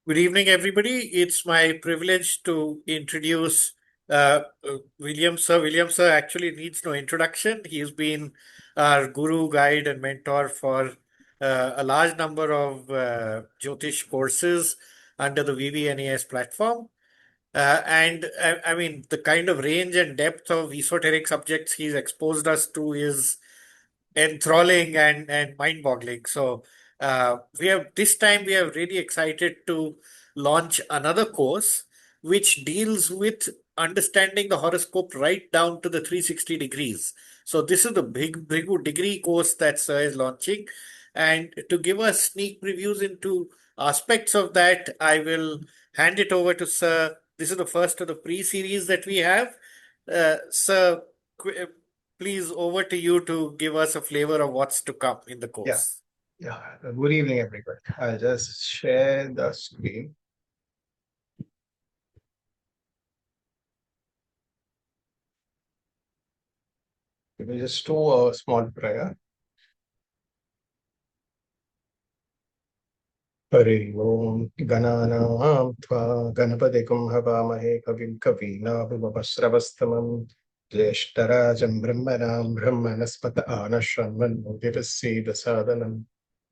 Good evening, everybody. It's my privilege to introduce William Sir. William Sir actually needs no introduction. He's been our guru, guide, and mentor for a large number of Jyotish courses under the VVNAS platform. I mean, the kind of range and depth of esoteric subjects he's exposed us to is enthralling and mind-boggling. So we have this time we are really excited to launch another course which deals with understanding the horoscope right down to the 360 degrees. So this is the big Bhrighu degree course that Sir is launching. And to give us sneak previews into aspects of that, I will hand it over to Sir. This is the first of the pre-series that we have. Sir, please, over to you to give us a flavor of what's to come in the Yeah, course. yeah. Good evening, everybody. I'll just share the screen. Let me just do a small prayer. Hari Om Gananam Tva Ganapadikum Havamahe Kavim Kavinabhuvavasravastamam Jeshtarajam Brahmanam Brahmanaspata Anashranman Mudivasi Dasadanam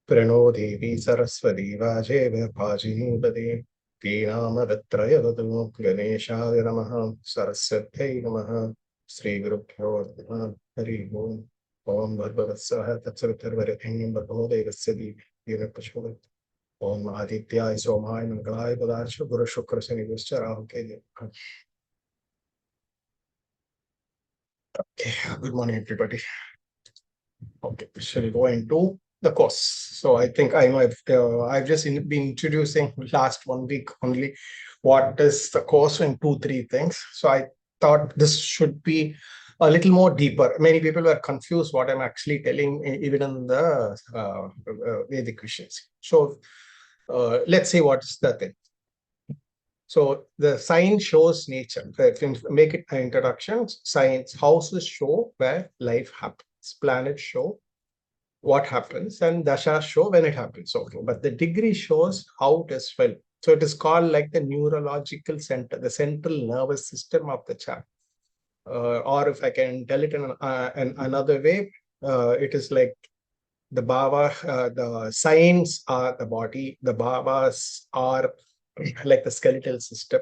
Prano Devi Saraswati Vajeva Pajinubade Dinamadatrayavadu Ganeshaya Namaha Saraswate Namaha Sri Gurubhyo Namaha Hari Om Om Bhagavatsah Tatsavitarvarethanyam Bhagavadevasya Devi Om Aditya Somaya Mangalaya Padarsha Guru Shukra Sani Rahu Ketu. Okay, good morning, everybody. Okay, shall we go into the course? So I think I've just been introducing last 1 week only what is the course in 2-3 things. So I thought this should be a little more deeper. Many people were confused what I'm actually telling, even in the Vedic questions. So let's see what's the thing. So the sign shows nature. If you make it an introduction, signs, houses show where life happens. Planets show what happens, and dashas show when it happens. Okay, but the degree shows how it is felt. So it is called like the neurological center, the central nervous system of the chart. Or if I can tell it in another way, it is like the Bhava, the signs are the body, the Bhavas are like the skeletal system.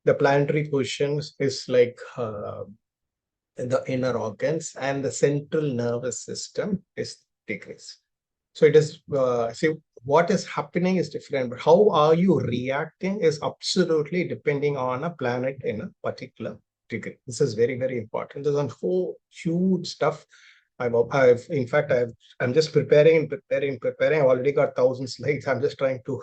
The planetary positions is like the inner organs, and the central nervous system is degrees. So it is, see, what is happening is different, but how are you reacting is absolutely depending on a planet in a particular degree. This is very, very important. There's a whole huge stuff. I'm just preparing. I've already got 1,000 slides. I'm just trying to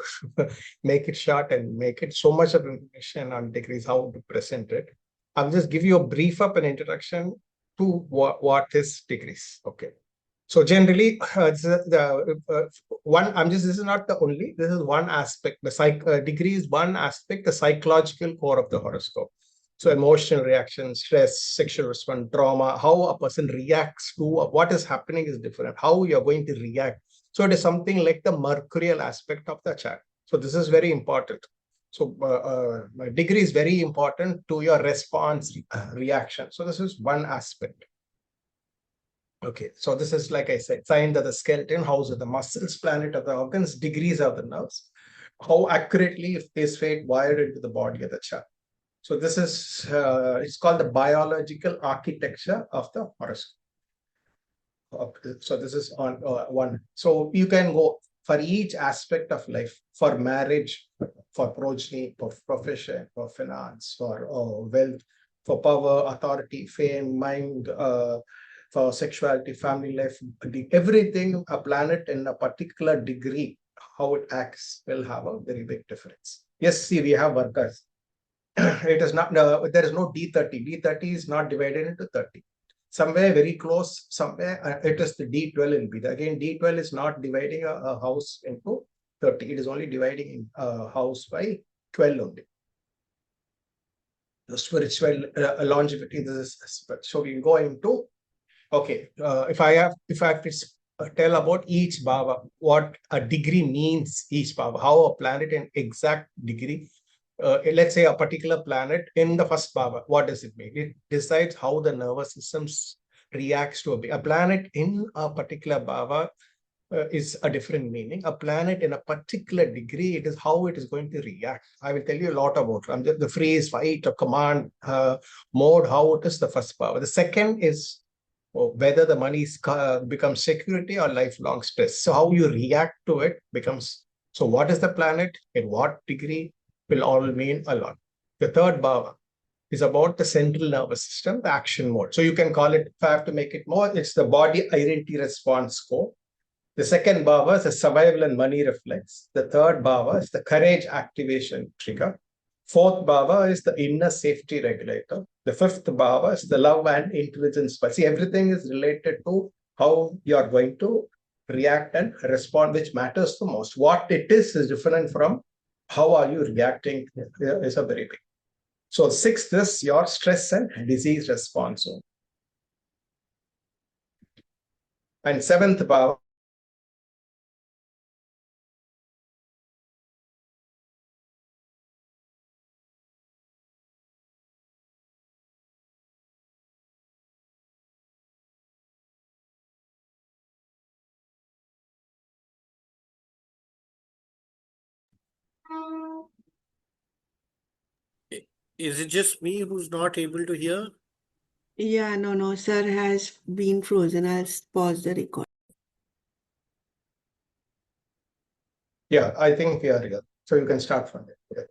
make it short and make it so much of information on degrees, how to present it. I'll just give you a brief up an introduction to what is degrees. Okay. So generally, this is not the only, this is one aspect. The degree is one aspect, the psychological core of the horoscope. So emotional reaction, stress, sexual response, trauma, how a person reacts to what is happening is different. How you're going to react. So it is something like the mercurial aspect of the chart. So this is very important. So degree is very important to your response reaction. So this is one aspect. Okay, so this is, like I said, sign that the skeleton, house of the muscles, planet of the organs, degrees of the nerves, how accurately is fate wired into the body of the chart. So this is, it's called the biological architecture of the horoscope. Okay, so this is on one. So you can go for each aspect of life, for marriage, for progeny, for profession, for finance, for wealth, for power, authority, fame, mind, for sexuality, family life, everything, a planet in a particular degree, how it acts will have a very big difference. Yes, see, we have workers. It is not, there is no D30. D30 is not divided into 30. Somewhere very close, somewhere it is the D12 will be. Again, D12 is not dividing a house into 30. It is only dividing a house by 12 only. The spiritual longevity, this is, so we go into Okay, if I have to tell about each bhava, what a degree means, each bhava, how a planet in exact degree, let's say a particular planet in the first bhava, what does it mean? It decides how the nervous system reacts to a planet in a particular bhava. Is a different meaning. A planet in a particular degree, it is how it is going to react. I will tell you a lot about the phrase fight or command mode, how it is the first power. The second is whether the money becomes security or lifelong stress. So how you react to it becomes, so what is the planet, in what degree, will all mean a lot. The third bhava is about the central nervous system, the action mode. So you can call it, if I have to make it more, it's the body identity response score. The second bhava is the survival and money reflex. The third bhava is the courage activation trigger. Fourth bhava is the inner safety regulator. The fifth bhava is the love and intelligence. But see, everything is related to how you are going to react and respond, which matters the most. What it is different from how are you reacting is a very big. So sixth is your stress and disease response zone. And seventh bhava Is it just me who's not able to hear? Yeah, no, sir has been frozen. I'll pause the record. Yeah, I think we are here. So you can start from there. Yeah.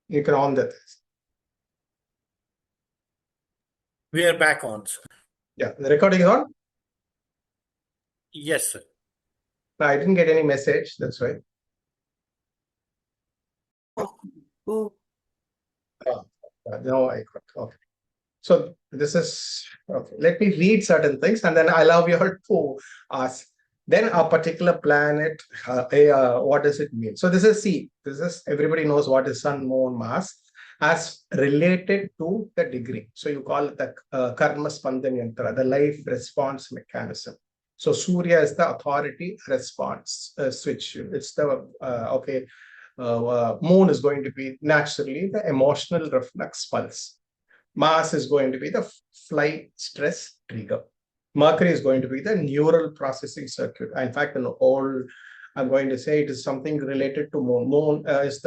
You can on that. We are back on, sir. Yeah, the recording is on. Yes, sir. I didn't get any message. That's why. Oh, No, I got. Okay. So this is okay. Let me read certain things, and then I allow you all to ask. Then a particular planet, what does it mean? So this is This is, everybody knows what is Sun, Moon, Mars, as related to the degree. So you call it the karma spandan yantra, the life response mechanism. So Surya is the authority response switch. It's the okay. Moon is going to be naturally the emotional reflex pulse. Mars is going to be the flight stress trigger. Mercury is going to be the neural processing circuit. In fact, I'm going to say it is something related to Moon. Moon is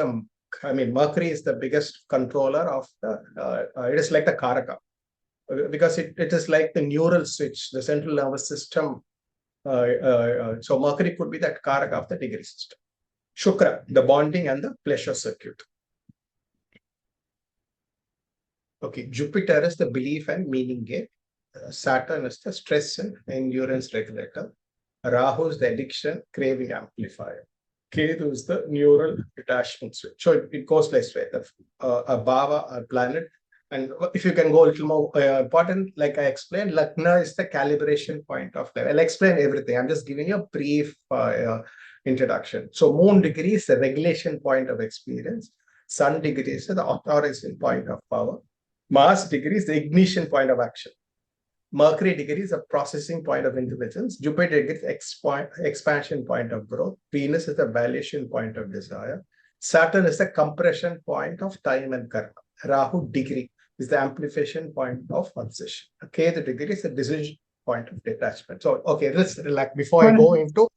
Mercury is the biggest controller of it is like the Karaka, because it is like the neural switch, the central nervous system. So Mercury could be that Karaka of the degree system. Shukra, the bonding and the pleasure circuit. Okay, Jupiter is the belief and meaning gate. Saturn is the stress and endurance regulator. Rahu is the addiction craving amplifier. Ketu is the neural detachment switch. So it goes like straight. A Bhava, a planet. And if you can go a little more important, like I explained, Lagna is the calibration point of life. I'll explain everything. I'm just giving you a brief introduction. So moon degree is the regulation point of experience. Sun degree is the authorization point of power. Mars degree is the ignition point of action. Mercury degree is a processing point of intelligence. Jupiter degree is expansion point of growth. Venus is the valuation point of desire. Saturn is the compression point of time and karma. Rahu degree is the amplification point of obsession. Okay, the degree is the decision point of detachment. So, okay, let's relax before I go into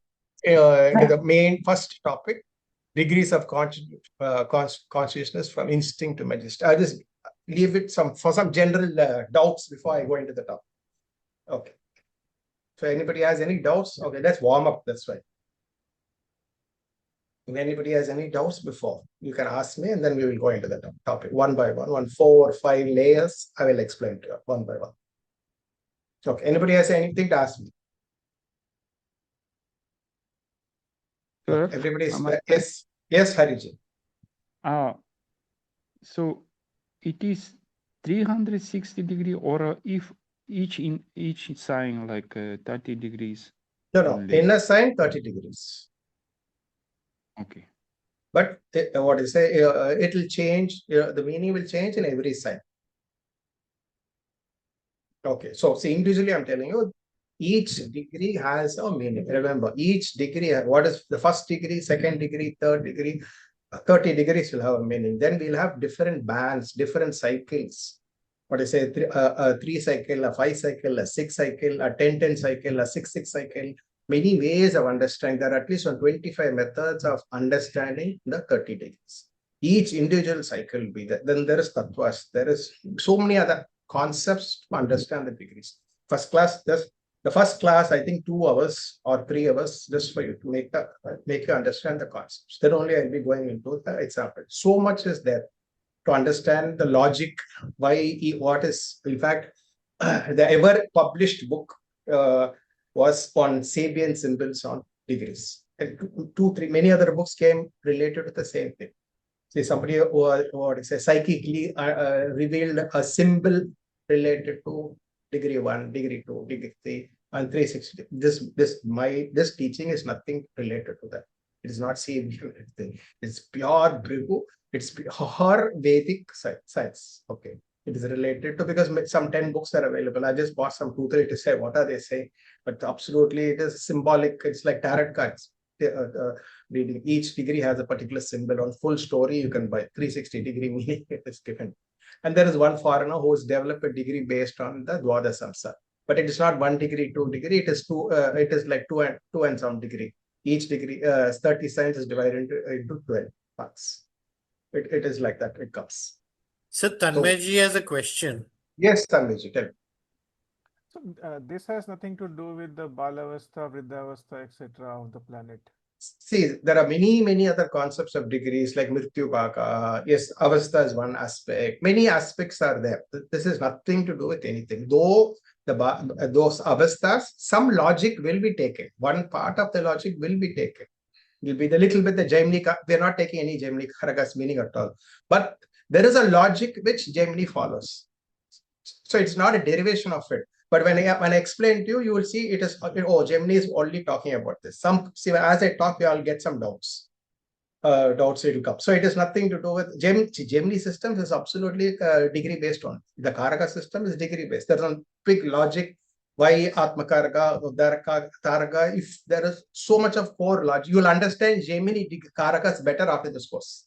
the main first topic, degrees of consciousness from instinct to majesty. I just leave it for some general doubts before I go into the topic. Okay. So anybody has any doubts? Okay, let's warm up. That's right. If anybody has any doubts before, you can ask me, and then we will go into the topic one by one. 4 or 5 layers. I will explain to you one by one. Okay. Anybody has anything to ask me? Sir, everybody is yes, Hariji. So it is 360 degree, or if each sign like 30 degrees? No, only? inner sign 30 degrees. Okay. But what is say? It will change. The meaning will change in every sign. Okay, so see, individually, I'm telling you, each degree has a meaning. Remember, each degree, what is the first degree, second degree, third degree, 30 degrees will have a meaning. Then we'll have different bands, different cycles. What I say, a 3 cycle, a 5 cycle, a 6 cycle, a 10-10 cycle, a 6-6 cycle. Many ways of understanding. There are at least 25 methods of understanding the 30 degrees. Each individual cycle will be there. Then there is tattvas. There is so many other concepts to understand the degrees. First class, just the first class, I think 2 hours or 3 hours, just for you to make you understand the concepts. Then only I'll be going into the example. So much is there to understand the logic, what is, in fact, the ever published book was on Sabian symbols on degrees. And 2, 3, many other books came related to the same thing. See, somebody who psychically revealed a symbol related to degree 1, degree 2, degree 3, and 360. This teaching is nothing related to that. It is not Sabian. It's pure Bhrighu. It's pure Vedic science. Okay. It is related to, because some 10 books are available. I just bought some 2, 3 to say what are they saying. But absolutely, it is symbolic. It's like tarot cards. Reading each degree has a particular symbol. On full story, you can buy 360 degree meaning. It is given. And there is one foreigner who has developed a degree based on the Dwada Samsa. But it is not 1 degree, 2 degree. It is two. It is like 2 and some degree. Each degree, 30 signs is divided into 12 parts. It is like that. It comes. So Tanmayji has a question. Yes, Tanmayji, tell me. So this has nothing to do with the Balavastha, Vriddhavastha, etc. of the planet. See, there are many other concepts of degrees like Mrityu Bhaka. Yes, Avastha is one aspect. Many aspects are there. This is nothing to do with anything. Though those Avasthas, some logic will be taken. One part of the logic will be taken. Will be the little bit the Gemini. They're not taking any Gemini Karagas meaning at all. But there is a logic which Gemini follows. So it's not a derivation of it. But when I explain to you, you will see it is, Gemini is only talking about this. See, as I talk, you all get some doubts. Doubts will come. So it is nothing to do with Gemini systems is absolutely degree based on. The Karaka system is degree based. There's a big logic. Why Atmakaraka, Udaraka, Taraka? If there is so much of core logic, you will understand Gemini Karakas better after this course.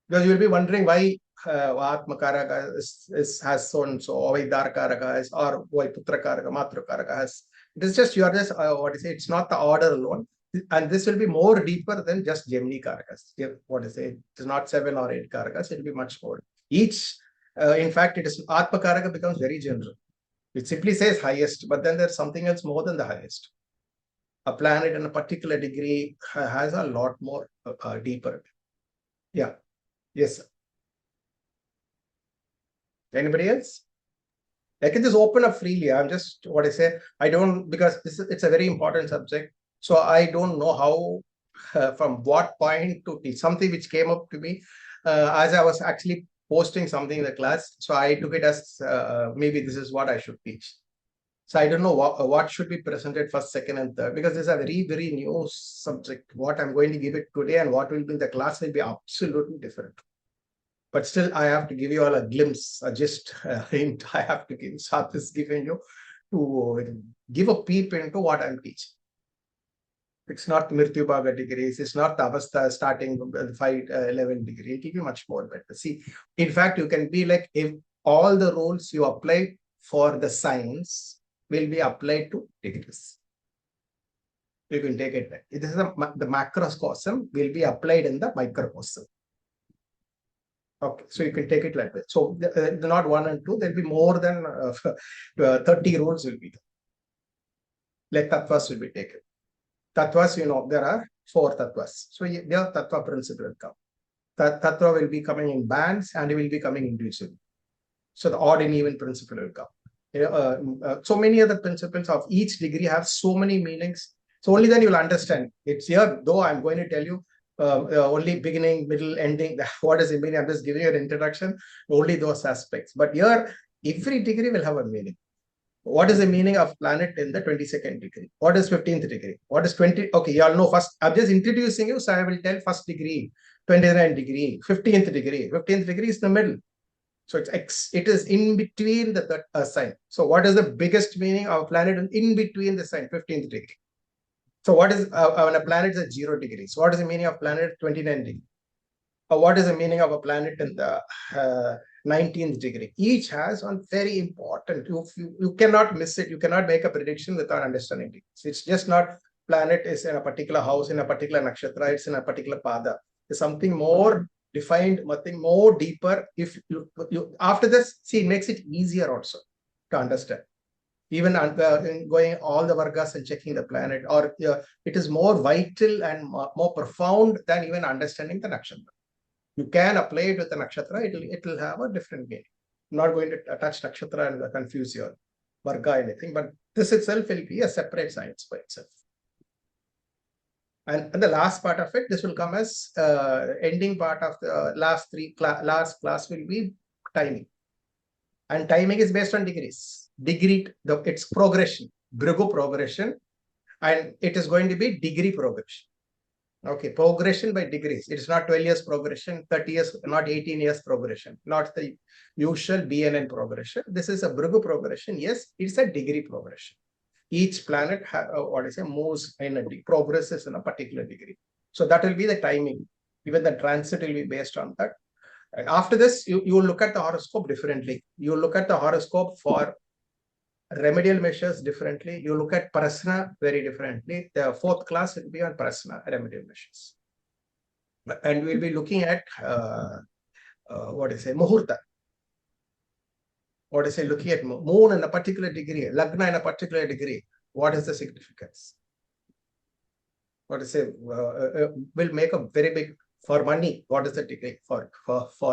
Because you will be wondering why Atmakaraka has so and so, why Darkaraka is, or why Putrakaraka, Matrakaraka has. It is just, you are just, it's not the order alone. And this will be more deeper than just Gemini Karakas. It is not 7 or 8 Karakas, it will be much more. Each, in fact, Atmakaraka becomes very general. It simply says highest, but then there's something else more than the highest. A planet in a particular degree has a lot more deeper. Yeah. Yes. Anybody else? I can just open up freely. I'm just I don't, because it's a very important subject. So I don't know how, from what point to teach. Something which came up to me as I was actually posting something in the class. So I took it as maybe this is what I should teach. So I don't know what should be presented first, second, and third, because this is a very new subject. What I'm going to give it today and what will be in the class will be absolutely different. But still, I have to give you all a glimpse, a gist, hint. I have to give Sat is giving you to give a peep into what I'm teaching. It's not Mrityu Bhaga degrees. It's not the Avastha starting with 11 degree. It will be much more better. See, in fact, you can be like, if all the rules you apply for the science will be applied to degrees. You can take it back. It is the macrocosm will be applied in the microcosm. Okay, so you can take it like that. So not 1 and 2, there'll be more than 30 rules will be there. Like tattvas will be taken. Tattvas, there are 4 tattvas. So the tattva principle will come. Tattva will be coming in bands and it will be coming individually. So the odd and even principle will come. So many other principles of each degree have so many meanings. So only then you'll understand. It's here, though I'm going to tell you only beginning, middle, ending. What does it mean? I'm just giving you an introduction, only those aspects. But here, every degree will have a meaning. What is the meaning of planet in the 22nd degree? What is 15th degree? What is 20? Okay, you all know first. I'm just introducing you, so I will tell first degree, 29th degree, 15th degree. 15th degree is the middle. So it is in between the sign. So what is the biggest meaning of a planet in between the sign, 15th degree? So what is when a planet is at 0 degrees? What is the meaning of planet 29 degrees? What is the meaning of a planet in the 19th degree? Each has one very important. You cannot miss it. You cannot make a prediction without understanding it. It's just not planet is in a particular house, in a particular nakshatra, it's in a particular pada. It's something more defined, something more deeper. If you after this, see, it makes it easier also to understand. Even going all the vargas and checking the planet, or it is more vital and more profound than even understanding the nakshatra. You can apply it with the nakshatra, it will have a different meaning. I'm not going to touch nakshatra and confuse your varga anything, but this itself will be a separate science by itself. And the last part of it, this will come as ending part of the last class will be timing. And timing is based on degrees. It's progression, Bhrighu progression, and it is going to be degree progression. Okay, progression by degrees. It's not 12 years progression, 30 years, not 18 years progression, not the usual BNN progression. This is a Bhrighu progression. Yes, it's a degree progression. Each planet moves in progresses in a particular degree. So that will be the timing. Even the transit will be based on that. After this, you will look at the horoscope differently. You will look at the horoscope for remedial measures differently. You look at prasna very differently. The fourth class will be on prasna, remedial measures. And we'll be looking at muhurta. Looking at moon in a particular degree, lagna in a particular degree. What is the significance? Will make a very big. For money, what is the degree? For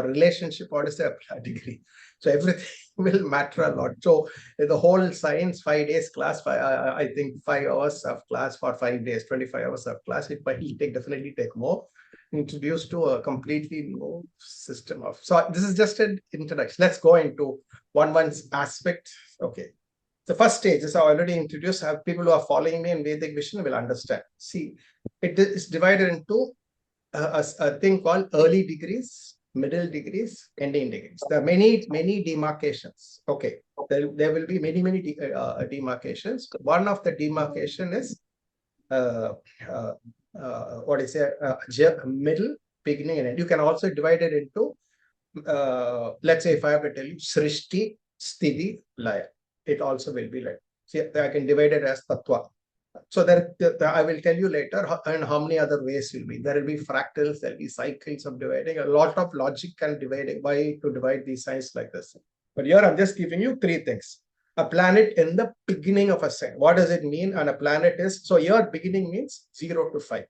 relationship, what is the degree? So everything will matter a lot. So the whole science 5 days class, I think 5 hours of class for 5 days, 25 hours of class, it might definitely take more. Introduced to a completely new system of. So this is just an introduction. Let's go into one's aspect. Okay. The first stage is I already introduced. People who are following me in Vedic vision will understand. See, it is divided into a thing called early degrees, middle degrees, ending degrees. There are many demarcations. Okay, there will be many demarcations. One of the demarcation is middle, beginning, and end. You can also divide it into let's say if I have to tell you Srishti, Sthiti, Laya. It also will be like, see, I can divide it as Tattva. So I will tell you later and how many other ways will be. There will be fractals, there will be cycles of dividing, a lot of logic and dividing, why to divide these signs like this. But here I'm just giving you 3 things. A planet in the beginning of a sign. What does it mean? And a planet is, so here beginning means 0 to 5.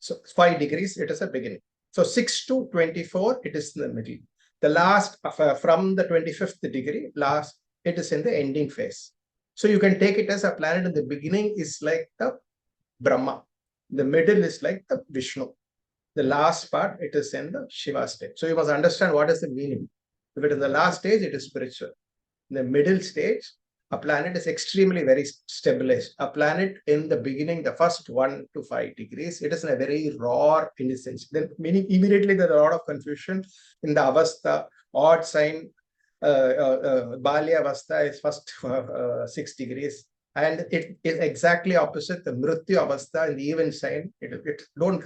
So 5 degrees, it is a beginning. So 6 to 24, it is in the middle. The last, from the 25th degree, it is in the ending phase. So you can take it as a planet in the beginning is like the Brahma. The middle is like the Vishnu. The last part, it is in the Shiva state. So you must understand what is the meaning. If it is the last stage, it is spiritual. In the middle stage, a planet is extremely very stabilized. A planet in the beginning, the first 1 to 5 degrees, it is in a very raw innocence. Then meaning immediately there is a lot of confusion in the avastha, odd sign. Balya Avastha is first 6 degrees, and it is exactly opposite the Mrityu Avastha in the even sign. Don't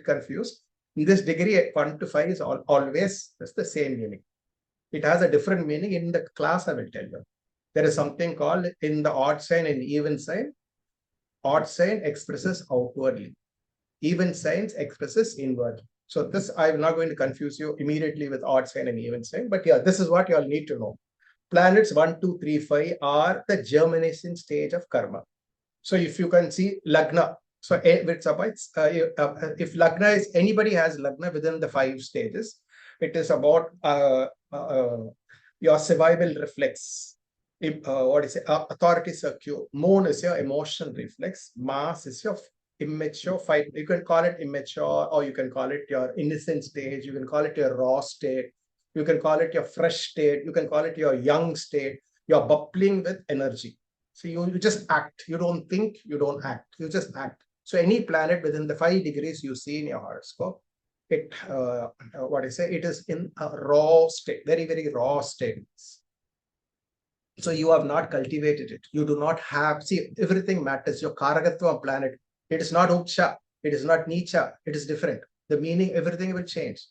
confuse. In this degree, 1 to 5 is always the same meaning. It has a different meaning in the class. I will tell you. There is something called in the odd sign and even sign. Odd sign expresses outwardly. Even signs expresses inwardly. So this, I'm not going to confuse you immediately with odd sign and even sign, but yeah, this is what you all need to know. Planets 1, 2, 3, 5 are the germination stage of karma. So if you can see Lagna, so if Lagna is, anybody has Lagna within the 5 stages, it is about your survival reflex. Authority circuit. Moon is your emotional reflex. Mars is your immature fight. You can call it immature, or you can call it your innocent stage. You can call it your raw state. You can call it your fresh state. You can call it your young state. You're bubbling with energy. So you just act. You don't think, you don't act. You just act. So any planet within the 5 degrees you see in your horoscope, it it is in a raw state, very, very raw state. So you have not cultivated it. You do not have, see, everything matters. Your Karagatva planet, it is not Uksha, it is not Nicha, it is different. The meaning, everything will change.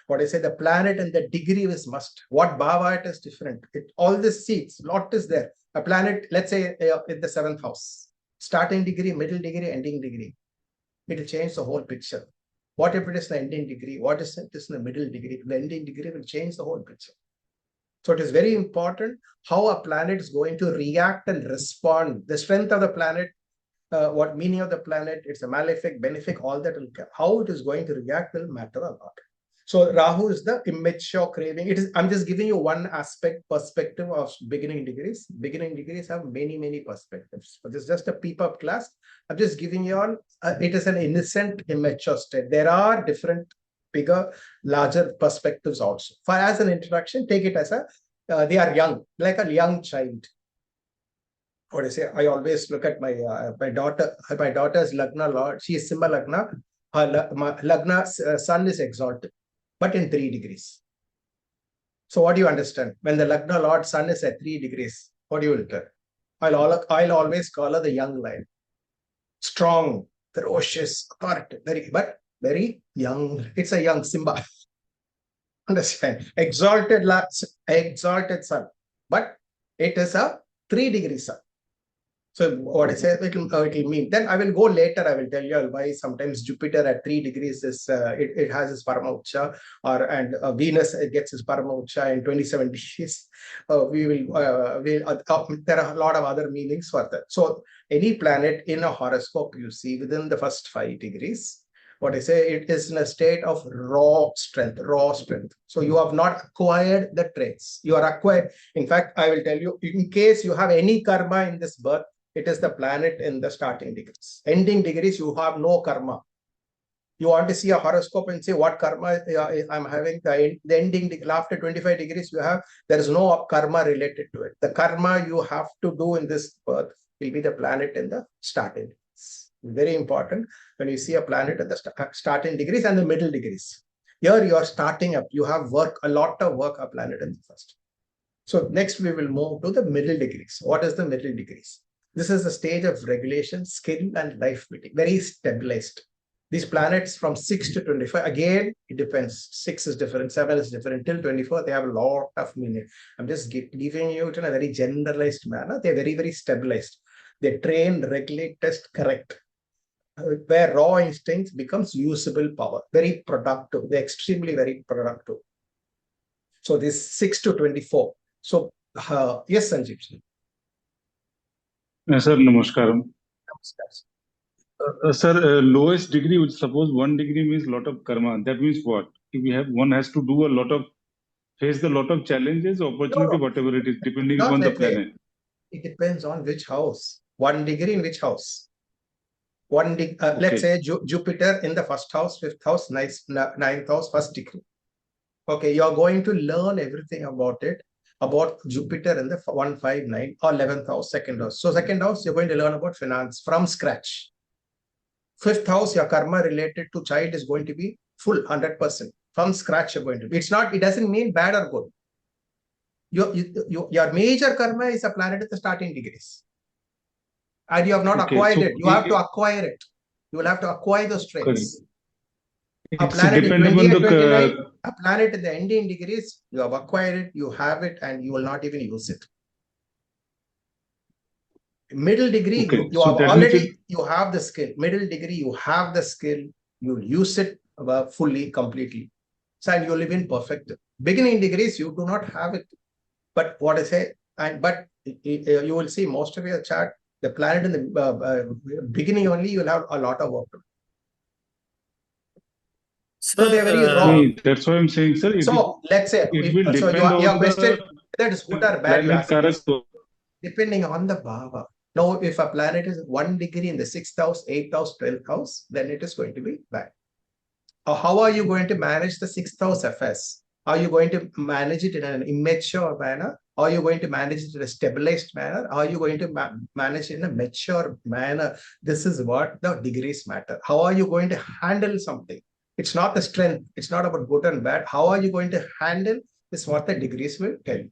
What I say, the planet and the degree is must. What Bhava it is different. All this seeds, lot is there. A planet, let's say in the 7th house, starting degree, middle degree, ending degree. It will change the whole picture. What if it is the ending degree? What is it is in the middle degree? The ending degree will change the whole picture. So it is very important how a planet is going to react and respond. The strength of the planet, what meaning of the planet, it's a malefic, benefic, all that will, how it is going to react will matter a lot. So Rahu is the immature craving. It is, I'm just giving you one perspective of beginning degrees. Beginning degrees have many, many perspectives. But this is just a peep-up class. I'm just giving you all, it is an innocent, immature state. There are different, bigger, larger perspectives also. For as an introduction, take it as they are young, like a young child. What I say, I always look at my daughter. My daughter's Lagna Lord, she is Simba Lagna. Her Lagna sun is exalted, but in 3 degrees. So what do you understand? When the Lagna Lord sun is at 3 degrees, what do you tell? I'll always call her the young lion. Strong, ferocious, authoritative, but very young. It's a young Simba. Understand? Exalted sun, but it is a 3 degree sun. So what I say, it will mean. Then I will go later. I will tell you why sometimes Jupiter at 3 degrees is it has its Parama Ucha, and Venus gets its Parama Ucha in 27 degrees. There are a lot of other meanings for that. So any planet in a horoscope you see within the first 5 degrees, what I say, it is in a state of raw strength. So you have not acquired the traits. You are acquired. In fact, I will tell you, in case you have any karma in this birth, it is the planet in the starting degrees. Ending degrees, you have no karma. You want to see a horoscope and say what karma I'm having. The ending degree, after 25 degrees, there is no karma related to it. The karma you have to do in this birth will be the planet in the starting degrees. Very important when you see a planet at the starting degrees and the middle degrees. Here you are starting up. You have a lot of work, a planet in the first. So next we will move to the middle degrees. What is the middle degrees? This is the stage of regulation, skill, and life building. Very stabilized. These planets from 6 to 25, again, it depends. 6 is different, 7 is different. Till 24, they have a lot of meaning. I'm just giving you it in a very generalized manner. They're very, very stabilized. They train, regulate, test, correct. Where raw instincts becomes usable power. Very productive. They're extremely, very productive. So this 6 to 24. So, yes, Sanjeev. Sir, namaskaram. Sir, lowest degree, which suppose 1 degree means lot of karma. That means what? If one has to do face a lot of challenges, opportunity, whatever it is, depending upon the planet. It depends on which house. 1 degree in which house? Let's say Jupiter in the 1st house, 5th house, 9th house, 1st degree. Okay, you are going to learn everything about it. About Jupiter in the 1, 5, 9 or 11th house, 2nd house. So 2nd house, you're going to learn about finance from scratch. 5th house, your karma related to child is going to be full 100%. From scratch, you're going to be. It doesn't mean bad or good. Your major karma is a planet at the starting degrees. And you have not acquired it. You have to acquire it. You will have to acquire those traits. A planet in 20 and 29, a planet in the ending degrees, you have acquired it, you have it, and you will not even use it. Middle degree, you have the skill. Middle degree, you have the skill, you use it fully, completely. So, and you live in perfect. Beginning degrees, you do not have it. But what I say, but you will see most of your chart, the planet in the beginning only, you will have a lot of work to do. So they're very wrong. That's what I'm saying, sir. So let's say, your question, that is good or bad, you ask me. Depending on the Bhava. Now, if a planet is 1 degree in the 6th house, 8th house, 12th house, then it is going to be bad. How are you going to manage the 6th house affairs? Are you going to manage it in an immature manner? Are you going to manage it in a stabilized manner? Are you going to manage it in a mature manner? This is what the degrees matter. How are you going to handle something? It's not the strength. It's not about good and bad. How are you going to handle is what the degrees will tell you.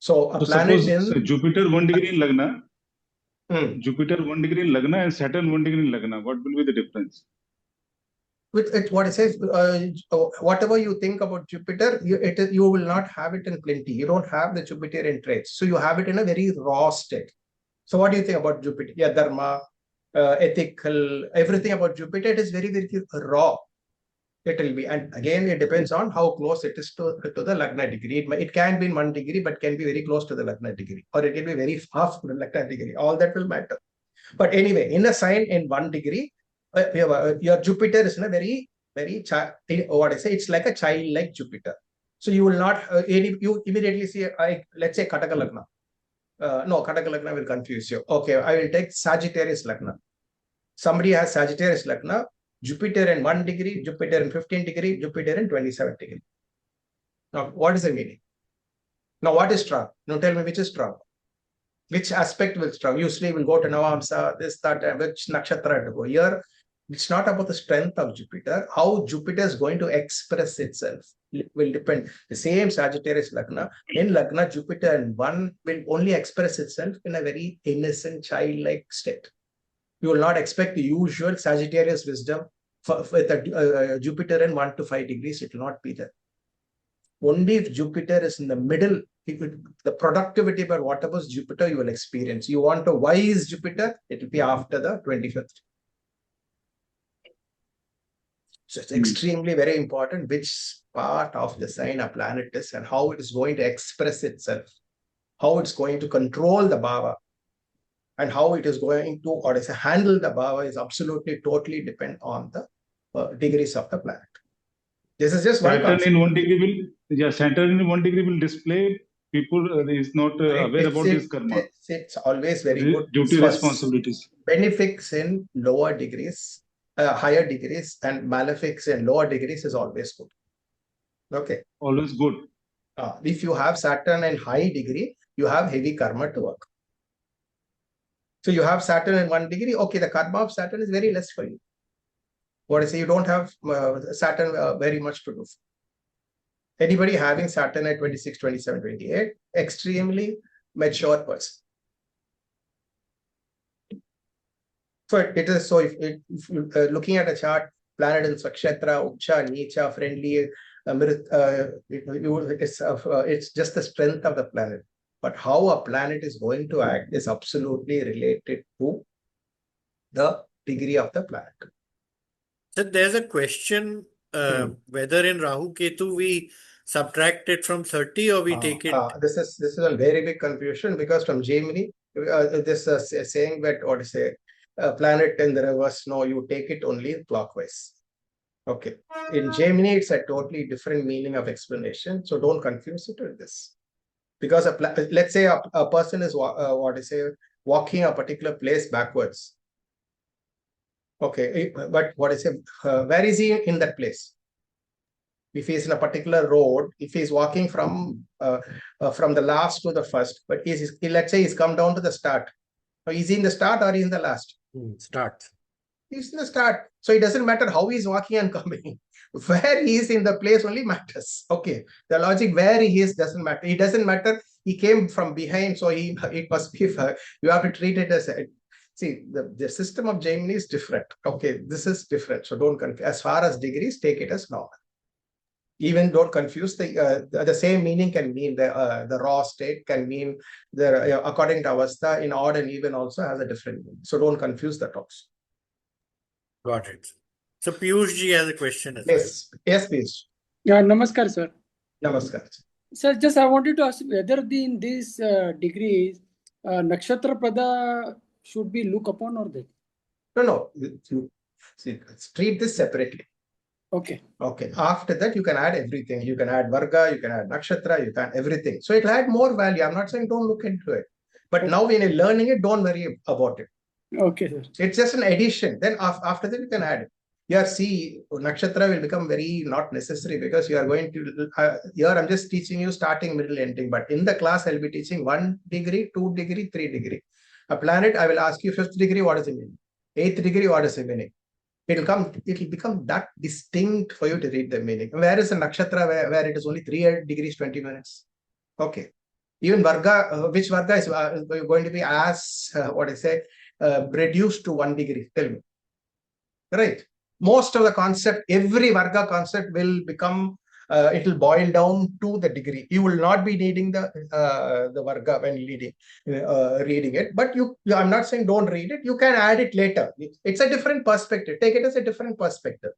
So a planet suppose Jupiter 1 degree in Lagna, Jupiter 1 degree in Lagna and Saturn 1 degree in Lagna, what will be the difference? With it, what it says, whatever you think about Jupiter, you will not have it in plenty. You don't have the Jupiterian traits. So you have it in a very raw state. So what do you think about Jupiter? Yeah, dharma, ethical, everything about Jupiter, it is very, very raw. It will be, and again, it depends on how close it is to the Lagna degree. It can be in 1 degree, but can be very close to the Lagna degree, or it can be very far from the Lagna degree. All that will matter. But anyway, in a sign in 1 degree, your Jupiter is in a very, very, what I say, it's like a child-like Jupiter. So you will not, you immediately see, let's say Kataka Lagna. No, Kataka Lagna will confuse you. Okay, I will take Sagittarius Lagna. Somebody has Sagittarius Lagna, Jupiter in 1 degree, Jupiter in 15 degree, Jupiter in 27 degree. Now, what is the meaning? Now, what is strong? Now, tell me which is strong. Which aspect will strong? Usually we'll go to Navamsa, this, that, which nakshatra to go. Here, it's not about the strength of Jupiter. How Jupiter is going to express itself will depend. The same Sagittarius Lagna. In Lagna, Jupiter in 1 will only express itself in a very innocent, childlike state. You will not expect the usual Sagittarius wisdom with a Jupiter in 1 to 5 degrees. It will not be there. Only if Jupiter is in the middle, the productivity by whatever is Jupiter, you will experience. You want a wise Jupiter, it will be after the 25th. So it's extremely very important which part of the sign a planet is and how it is going to express itself, how it's going to control the Bhava, and how it is going to, or is handle the Bhava is absolutely totally depend on the degrees of the planet. This is just one concept. Saturn in 1 degree Saturn in 1 degree will display people is not aware about his karma. It's always very good. Duty responsibilities. Benefics in lower degrees, higher degrees, and malefics in lower degrees is always good. Okay. Always good. If you have Saturn in high degree, you have heavy karma to work. So you have Saturn in 1 degree. Okay, the karma of Saturn is very less for you. What I say, you don't have Saturn very much to do. Anybody having Saturn at 26, 27, 28, extremely mature person. So it is, so if looking at a chart, planet in Sakshatra, Ucha, Nicha, friendly, it's just the strength of the planet. But how a planet is going to act is absolutely related to the degree of the planet. So there's a question whether in Rahu Ketu we subtract it from 30 or we take it. This is a very big confusion because from Gemini, this is saying that what is a planet in the reverse. No, you take it only clockwise. Okay. In Gemini, it's a totally different meaning of explanation. So don't confuse it with this. Because let's say a person is walking a particular place backwards. Okay, but where is he in that place? If he's in a particular road, if he's walking from the last to the first, but let's say he's come down to the start. Now, is he in the start or is he in the last? Start. He's in the start. So it doesn't matter how he's walking and coming. Where he is in the place only matters. Okay. The logic where he is doesn't matter. It doesn't matter. He came from behind, so it must be, you have to treat it as see, the system of Gemini is different. Okay, this is different. So don't confuse. As far as degrees, take it as normal. Even don't confuse the same meaning can mean the raw state, can mean according to Avastha, in odd and even also has a different meaning. So don't confuse that also. Got it. So Piyush ji has a question as Yes, yes, please. Yeah, namaskar, sir. Namaskar. Sir, just I wanted to ask whether in these degrees, nakshatra pada should be looked upon or that? No. Treat this separately. Okay. Okay. After that, you can add everything. You can add Varga, you can add Nakshatra, you can add everything. So it'll add more value. I'm not saying don't look into it. But now when you're learning it, don't worry about it. Okay, sir. It's just an addition. Then after that, you can add it. Here, see, Nakshatra will become very not necessary because you are going to, here I'm just teaching you starting, middle, ending. But in the class, I'll be teaching 1 degree, 2 degree, 3 degree. A planet, I will ask you 5th degree, what is the meaning? 8th degree, what is the meaning? it'll become that distinct for you to read the meaning. Where is a nakshatra where it is only 3 degrees 20 minutes? Okay. Even Varga, which Varga is going to be as, reduced to 1 degree? Tell me. Right. Most of the concept, every Varga concept will become, it will boil down to the degree. You will not be needing the Varga when reading it. But I'm not saying don't read it. You can add it later. It's a different perspective. Take it as a different perspective.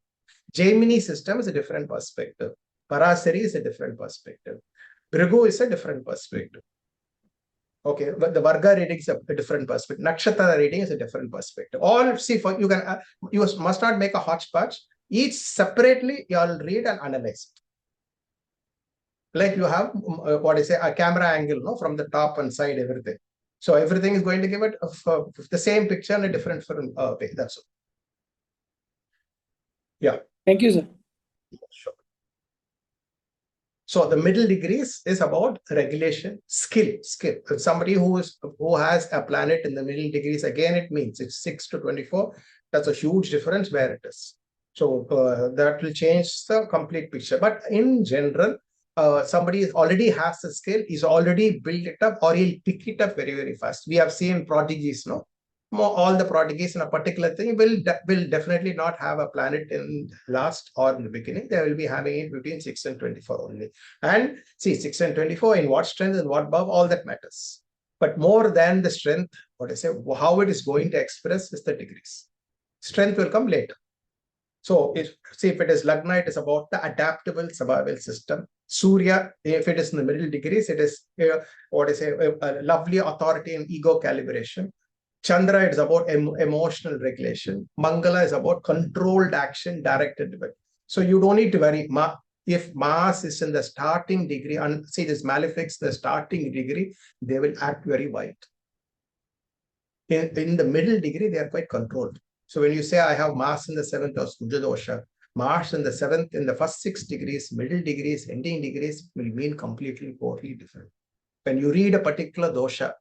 Jaimini system is a different perspective. Parasari is a different perspective. Bhrighu is a different perspective. Okay, but the Varga reading is a different perspective. Nakshatra reading is a different perspective. All see for you can you must not make a hodgepodge. Each separately you all read and analyze. Like you have a camera angle, no, from the top and side, everything. So everything is going to give it the same picture in a different way. That's all. Yeah. Thank you, sir. Sure. So the middle degrees is about regulation, skill. Somebody who has a planet in the middle degrees, again, it means it's 6 to 24. That's a huge difference where it is. So that will change the complete picture. But in general, somebody already has the skill, he's already built it up, or he'll pick it up very, very fast. We have seen prodigies, no? All the prodigies in a particular thing will definitely not have a planet in last or in the beginning. They will be having it between 6 and 24 only. And see, 6 and 24 in what strength and what Bhava, all that matters. But more than the strength, how it is going to express is the degrees. Strength will come later. So if it is Lagna, it is about the adaptable survival system. Surya, if it is in the middle degrees, it is a lovely authority and ego calibration. Chandra is about emotional regulation. Mangala is about controlled action directed by. So you don't need to worry. If Mars is in the starting degree, and see this malefics, the starting degree, they will act very white. In the middle degree, they are quite controlled. So when you say I have Mars in the 7th or Suja dosha, Mars in the 7th, in the first 6 degrees, middle degrees, ending degrees will mean completely, totally different. When you read a particular dosha,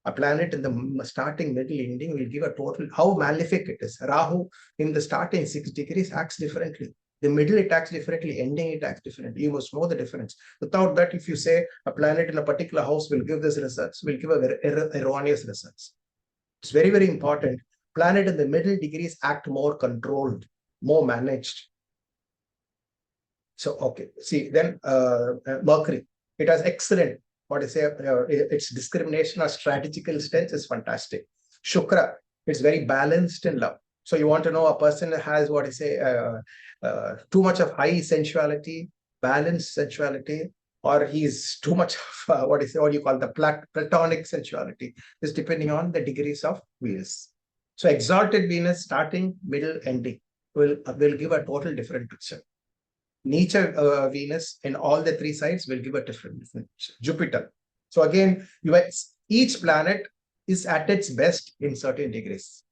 a planet in the starting, middle, ending will give a total, how malefic it is. Rahu in the starting 6 degrees acts differently. The middle it acts differently, ending it acts differently. You must know the difference. Without that, if you say a planet in a particular house will give this results, will give a erroneous results. It's very, very important. Planet in the middle degrees act more controlled, more managed. So, okay. See, then Mercury, it has excellent, its discrimination or strategical strength is fantastic. Shukra, it's very balanced in love. So you want to know a person has too much of high sensuality, balanced sensuality, or he's too much of what you call the platonic sensuality. Is depending on the degrees of Venus. So exalted Venus starting, middle, ending will give a total different picture. Neacher Venus in all the 3 sides will give a different picture. Jupiter. So again, each planet is at its best in certain degrees.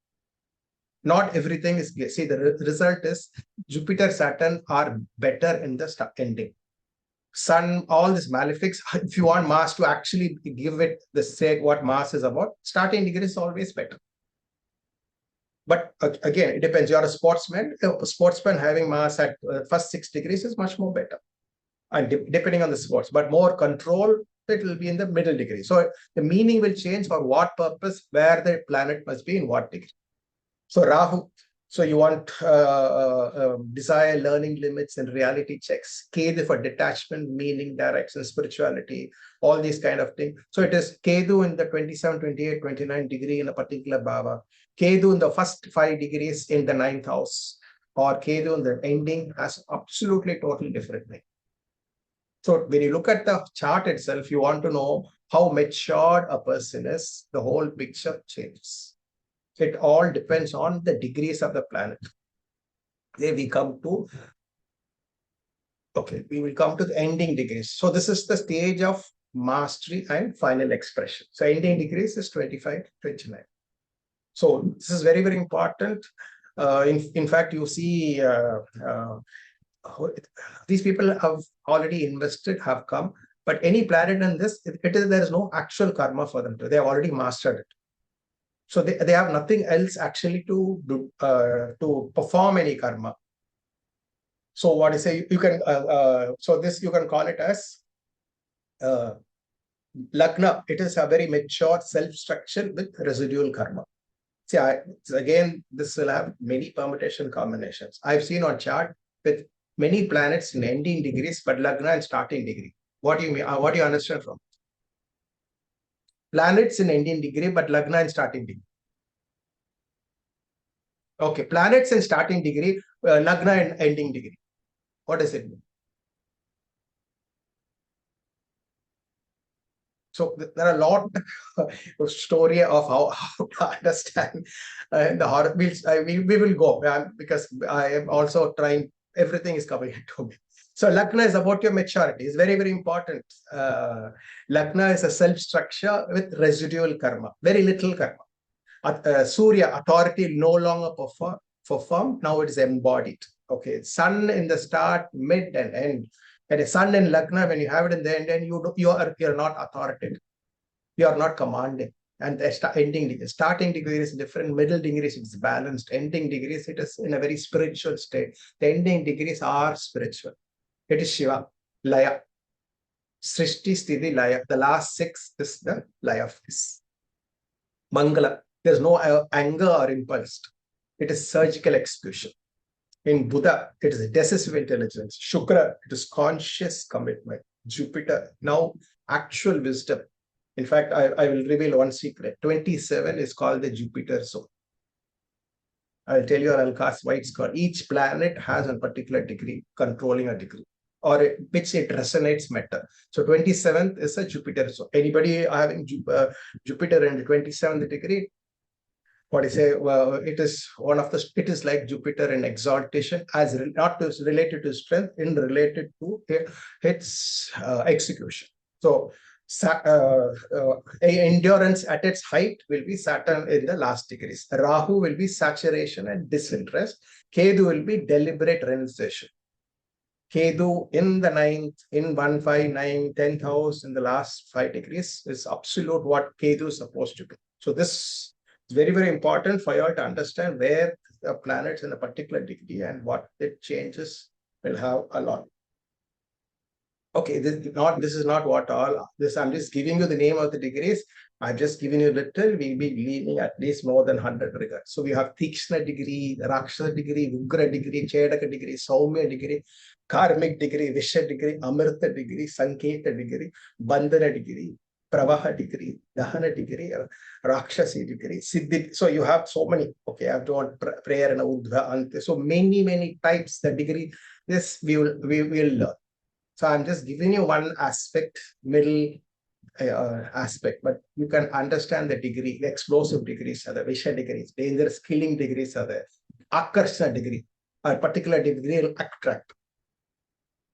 Not everything is, see, the result is Jupiter, Saturn are better in the ending. Sun, all this malefics, if you want Mars to actually give it the say what Mars is about, starting degree is always better. But again, it depends. You are a sportsman. A sportsman having Mars at first 6 degrees is much more better. And depending on the sports, but more control, it will be in the middle degree. So the meaning will change for what purpose, where the planet must be in what degree. So Rahu, so you want desire, learning limits, and reality checks. Ketu for detachment, meaning, direction, spirituality, all these kind of things. So it is Ketu in the 27, 28, 29 degree in a particular Bhava. Ketu in the first 5 degrees in the 9th house. Or Ketu in the ending has absolutely totally different thing. So when you look at the chart itself, you want to know how matured a person is, the whole picture changes. It all depends on the degrees of the planet. Then we come to, we will come to the ending degrees. So this is the stage of mastery and final expression. So ending degrees is 25, 29. So this is very, very important. In fact, you see, these people have already invested, have come, but any planet in this, there is no actual karma for them. They have already mastered it. So they have nothing else actually to do, to perform any karma. So what is say you can so this you can call it as Lagna. It is a very mature self-structure with residual karma. See, again, this will have many permutation combinations. I've seen on chart with many planets in ending degrees, but Lagna and starting degree. What do you mean? What do you understand from planets in ending degree, but Lagna and starting degree? Okay, planets in starting degree, Lagna and ending degree. What does it mean? So there are a lot of story of how to understand the horror. We will go because I am also trying, everything is coming into me. So Lagna is about your maturity. It's very, very important. Lagna is a self-structure with residual karma, very little karma. Surya, authority no longer perform, now it is embodied. Okay, sun in the start, mid and end. And a sun in Lagna, when you have it in the end, and you're not authoritative. You are not commanding. And the ending degree, starting degree is different, middle degrees it's balanced, ending degrees it is in a very spiritual state. The ending degrees are spiritual. It is Shiva, Laya. Srishti, Sthiti, Laya. The last 6 is the Laya phase. Mangala, there's no anger or impulse. It is surgical execution. In Buddha, it is decisive intelligence. Shukra, it is conscious commitment. Jupiter, now actual wisdom. In fact, I will reveal one secret. 27 is called the Jupiter zone. I'll tell you, or I'll cast why it's called. Each planet has a particular degree, controlling a degree, or which it resonates matter. So 27th is a Jupiter zone. Anybody having Jupiter in the 27th degree? What I say, well, it is one of the, it is like Jupiter in exaltation, as not related to strength, in related to its execution. So endurance at its height will be Saturn in the last degrees. Rahu will be saturation and disinterest. Ketu will be deliberate renunciation. Ketu in the 9th, in 1, 5, 9, 10th house in the last 5 degrees is absolute what Ketu is supposed to be. So this is very, very important for you all to understand where the planets in a particular degree and what it changes will have a lot. Okay, this is not what all this. I'm just giving you the name of the degrees. I've just given you a little. We'll be leaving at least more than 100 regards. So we have Tikshna degree, Rakshasa degree, Ugra degree, Chedaka degree, Saumya degree, Karmic degree, Visha degree, Amrita degree, Sanketa degree, Bandhana degree, Pravaha degree, Dahana degree, Rakshasi degree, Siddhi. So you have so many. Okay, I have to want prayer and Urdhva, Ante. So many types. The degree. This we will learn. So I'm just giving you one aspect, middle aspect, but you can understand the degree, the explosive degrees are the Visha degrees, dangerous killing degrees are there, Akarshana degree, a particular degree will attract.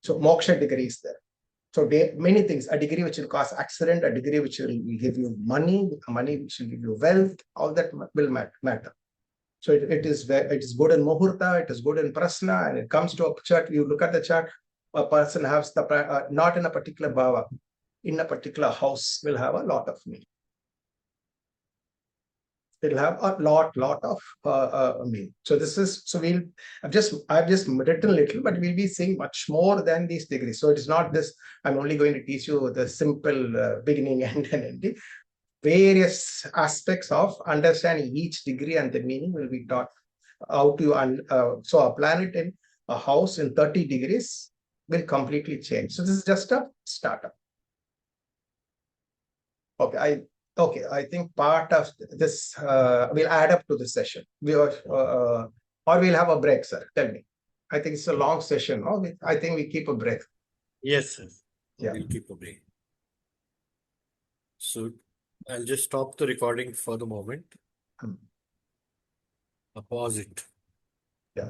So Moksha degree is there. So many things, a degree which will cause accident, a degree which will give you money which will give you wealth, all that will matter. So it is good in Muhurta, it is good in Prasna, and it comes to a chart, you look at the chart, a person has the not in a particular bhava, in a particular house will have a lot of meaning. It'll have a lot of meaning. So this is, so I've just written a little, but we'll be seeing much more than these degrees. So it is not this, I'm only going to teach you the simple beginning, end and ending. Various aspects of understanding each degree and the meaning will be taught. How to, so a planet in a house in 30 degrees will completely change. So this is just a startup. Okay, I think part of this will add up to the session. Or we'll have a break, sir. Tell me. I think it's a long session. No? I think we keep a break. Yes, sir. Yeah. We'll keep a break. So I'll just stop the recording for the moment. Pause it. Yeah.